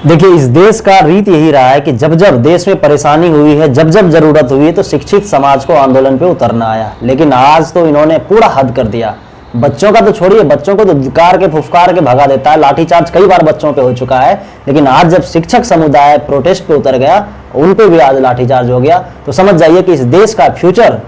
देखिए, इस देश का रीत यही रहा है कि जब जब देश में परेशानी हुई है, जब जब जरूरत हुई है, तो शिक्षित समाज को आंदोलन पे उतरना आया। लेकिन आज तो इन्होंने पूरा हद कर दिया। बच्चों का तो छोड़िए, बच्चों को तो धिक्कार के फुफकार के भगा देता है। लाठीचार्ज कई बार बच्चों पे हो चुका है, लेकिन आज जब शिक्षक समुदाय प्रोटेस्ट पे उतर गया, उन पे भी आज लाठीचार्ज हो गया। तो समझ जाइए कि इस देश का फ्यूचर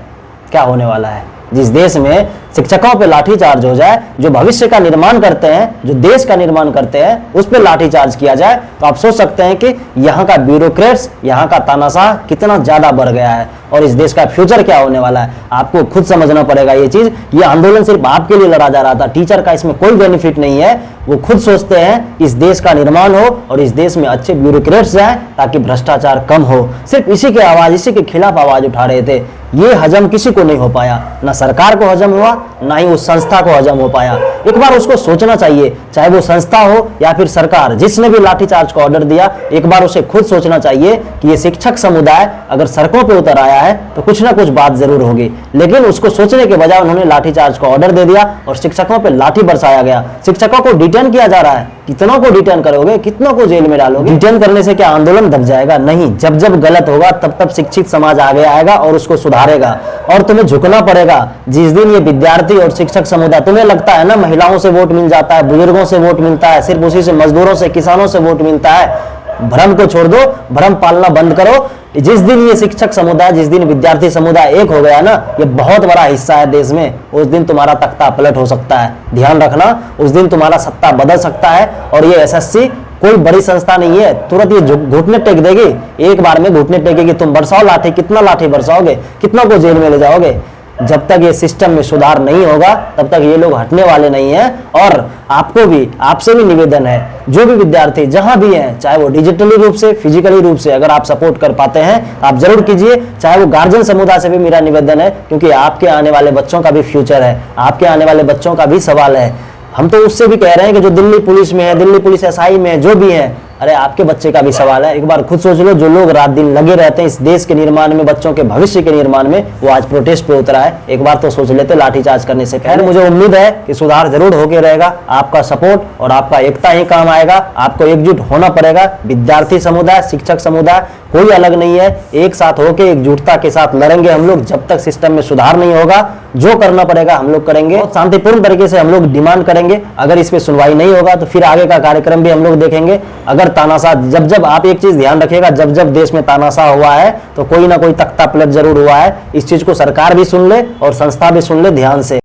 क्या होने वाला है। जिस देश में शिक्षकों पे लाठीचार्ज हो जाए, जो भविष्य का निर्माण करते हैं, जो देश का निर्माण करते हैं, उस पे लाठीचार्ज किया जाए, तो आप सोच सकते हैं कि यहाँ का ब्यूरोक्रेट्स, यहाँ का तानाशाह कितना ज्यादा बढ़ गया है और इस देश का फ्यूचर क्या होने वाला है। आपको खुद समझना पड़ेगा ये चीज। ये आंदोलन सिर्फ आपके लिए लड़ा जा रहा था, टीचर का इसमें कोई बेनिफिट नहीं है। वो खुद सोचते हैं इस देश का निर्माण हो और इस देश में अच्छे ब्यूरोक्रेट्स जाए ताकि भ्रष्टाचार कम हो। सिर्फ इसी के आवाज, इसी के खिलाफ आवाज उठा रहे थे। ये हजम किसी को नहीं हो पाया, ना सरकार को हजम हुआ, ना ही उस संस्था को हजम हो पाया। एक बार उसको सोचना चाहिए, चाहे वो संस्था हो या फिर सरकार, जिसने भी लाठीचार्ज का ऑर्डर दिया, एक बार उसे खुद सोचना चाहिए कि ये शिक्षक समुदाय अगर सड़कों पे उतर आया है तो कुछ ना कुछ बात जरूर होगी। लेकिन उसको सोचने के बजाय उन्होंने लाठीचार्ज का ऑर्डर दे दिया और शिक्षकों पे लाठी बरसाया गया। शिक्षकों को डिटेन किया जा रहा है। कितनों को डिटेन करोगे, कितनों को जेल में डालोगे? डिटेन करने से क्या आंदोलन दब जाएगा? नहीं। जब जब गलत होगा तब तब शिक्षित समाज आगे आएगा और उसको सुधारेगा और तुम्हें झुकना पड़ेगा। जिस दिन ये विद्यार्थी और शिक्षक समुदाय, तुम्हें लगता है ना महिलाओं से वोट मिल जाता है, बुजुर्गों से वोट मिलता है, सिर्फ उसी से, मजदूरों से, किसानों से वोट मिलता है, भ्रम को छोड़ दो, भ्रम पालना बंद करो। जिस दिन ये शिक्षक समुदाय, जिस दिन विद्यार्थी समुदाय एक हो गया ना, ये बहुत बड़ा हिस्सा है देश में, उस दिन तुम्हारा तख्ता पलट हो सकता है। ध्यान रखना, उस दिन तुम्हारा सत्ता बदल सकता है। और ये एसएससी कोई बड़ी संस्था नहीं है, तुरंत ये घुटने टेक देगी, एक बार में घुटने टेकेगी। तुम बरसाओ लाठी, कितना लाठी बरसाओगे, कितनों को जेल में ले जाओगे? जब तक ये सिस्टम में सुधार नहीं होगा तब तक ये लोग हटने वाले नहीं हैं। और आपको भी, आपसे भी निवेदन है, जो भी विद्यार्थी जहां भी हैं, चाहे वो डिजिटली रूप से, फिजिकली रूप से, अगर आप सपोर्ट कर पाते हैं आप जरूर कीजिए। चाहे वो गार्जियन समुदाय से भी मेरा निवेदन है, क्योंकि आपके आने वाले बच्चों का भी फ्यूचर है, आपके आने वाले बच्चों का भी सवाल है। हम तो उससे भी कह रहे हैं कि जो दिल्ली पुलिस में है, दिल्ली पुलिस एसआई में है, जो भी है, अरे आपके बच्चे का भी सवाल है। एक बार खुद सोच लो, जो लोग रात दिन लगे रहते हैं इस देश के निर्माण में, बच्चों के भविष्य के निर्माण में, वो आज प्रोटेस्ट पे उतरा है। एक बार तो सोच लेते लाठीचार्ज करने से। खैर, मुझे उम्मीद है कि सुधार जरूर होके रहेगा। आपका सपोर्ट और आपका एकता ही काम आएगा। आपको एकजुट होना पड़ेगा। विद्यार्थी समुदाय, शिक्षक समुदाय, कोई अलग नहीं है। एक साथ होके, एकजुटता के साथ लड़ेंगे हम लोग। जब तक सिस्टम में सुधार नहीं होगा, जो करना पड़ेगा हम लोग करेंगे। शांतिपूर्ण तरीके से हम लोग डिमांड करेंगे। अगर इस पे सुनवाई नहीं होगा तो फिर आगे का कार्यक्रम भी हम लोग देखेंगे। अगर तानाशाह, जब आप एक चीज ध्यान रखिएगा, जब जब देश में तानाशाह हुआ है तो कोई ना कोई तख्ता पलट जरूर हुआ है। इस चीज को सरकार भी सुन ले और संस्था भी सुन ले ध्यान से।